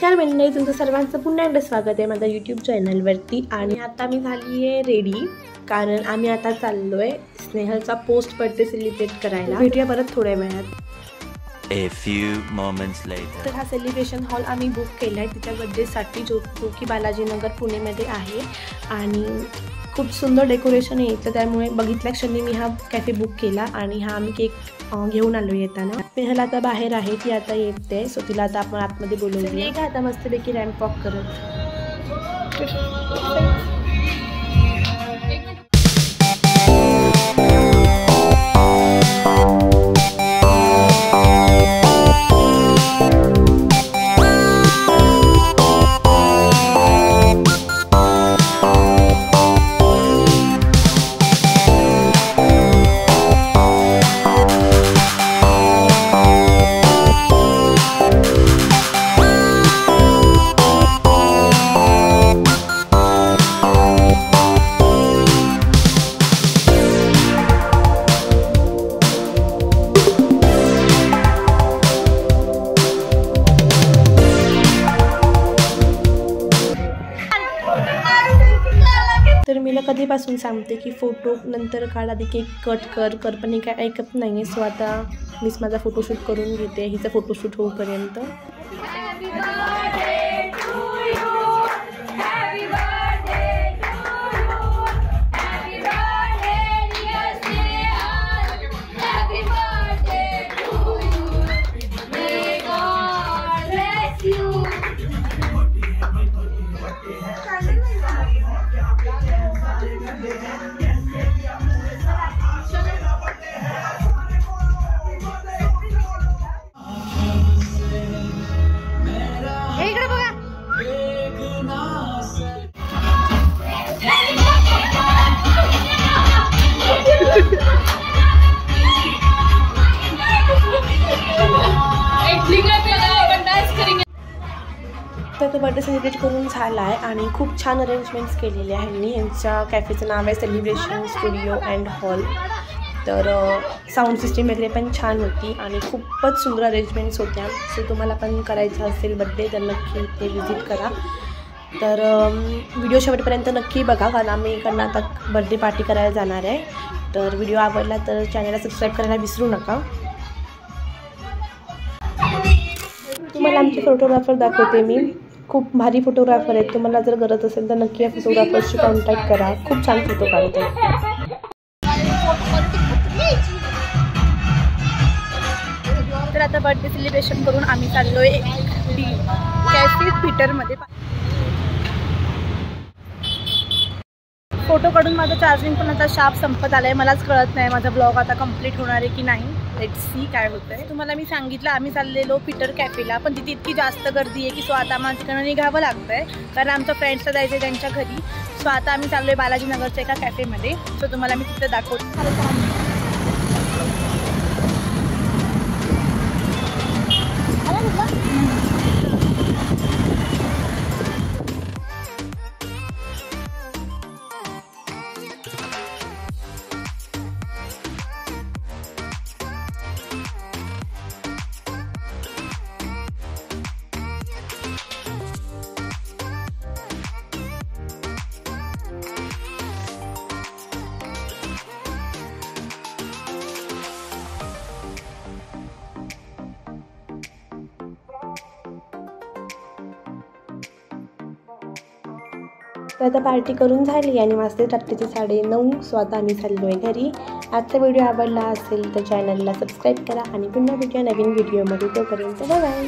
नमस्कार मंडळी, तुमचं सर्वांचं पुन्हा एकदा स्वागत आहे माझ्या यूट्यूब चॅनलवरती। आणि आता मी झाली आहे रेडी, कारण आम्ही आता चाललोय स्नेहलचा पोस्ट बर्थडे सेलिब्रेट करायला। भेटूया परत थोड्या वेळात। A few moments later. तर हा सेलिब्रेशन हॉल आम्ही बुक केला आहे तिच्या बर्थडेसाठी, जो की बालाजीनगर पुणेमध्ये आहे। आणि खूप सुंदर डेकोरेशन आहे इथं, त्यामुळे बघितल्या क्षणी मी हा कॅफे बुक केला आणि हा आम्ही केक घेऊन आलो येताना। स्नेहल आता बाहेर आहे, ती आता येते, सो तिला आता आपण आतमध्ये बोलवूया का आता मस्तपैकी रॅम्प वॉक करत। तर मीला कधीपासून सांगते की फोटो नंतर काढ, आधी केक कट कर पण हे काय ऐकत नाही आहे। सो आता मीच माझा फोटोशूट करून घेते, हिचा फोटोशूट होईपर्यंत। तर बर्थडे सेलिब्रेट करून झाला आहे आणि खूप छान अरेंजमेंट्स केलेले आहे ह्यांनी। यांच्या कॅफेचं नाव आहे सेलिब्रेशन स्टुडिओ अँड हॉल। तर साऊंड सिस्टीम वगैरे पण छान होती आणि खूपच सुंदर अरेंजमेंट्स होत्या। सो तुम्हाला पण करायचं असेल बर्थडे तर नक्की इथे व्हिजिट करा। तर व्हिडिओ शेवटपर्यंत नक्की बघा, कारण आम्ही इकडनं आता बर्थडे पार्टी करायला जाणार आहे। तर व्हिडिओ आवडला तर चॅनलला सबस्क्राईब करायला विसरू नका। तुम्हाला आमचे फोटोग्राफर दाखवते मी, खूप भारी फोटोग्राफर आहेत। तुम्हाला जर गरज असेल तर नक्की या फोटोग्राफरशी कॉन्टॅक्ट करा, खूप छान फोटो काढतात। तर आता बर्थडे सेलिब्रेशन करून आम्ही चाललोय कॅफे पीटरमध्ये। फोटो काढून माझं चार्जिंग पण आता शार्प संपत आलं आहे, मलाच कळत नाही माझा ब्लॉग आता कंप्लीट होणार आहे की नाही। लेट्स सी काय होतं आहे। तुम्हाला मी सांगितलं आम्ही चाललेलो पीटर कॅफेला, पण तिथे इतकी जास्त गर्दी आहे की सो आता आम्हाला तिकडनं निघावं लागतं आहे, कारण आमच्या फ्रेंड्सला जायचं आहे त्यांच्या घरी। सो आता आम्ही चाललो आहे बालाजीनगरच्या एका कॅफेमध्ये। सो तुम्हाला मी तिथं दाखवते। तर आता पार्टी करून झाली आणि वाजते रात्रीचे 9:30। सो आता आम्ही चाललो आहे घरी। आजचा व्हिडिओ आवडला असेल तर चॅनलला सबस्क्राईब करा आणि पुन्हा भेटूया नवीन व्हिडिओमध्ये। तोपर्यंत बाय बाय।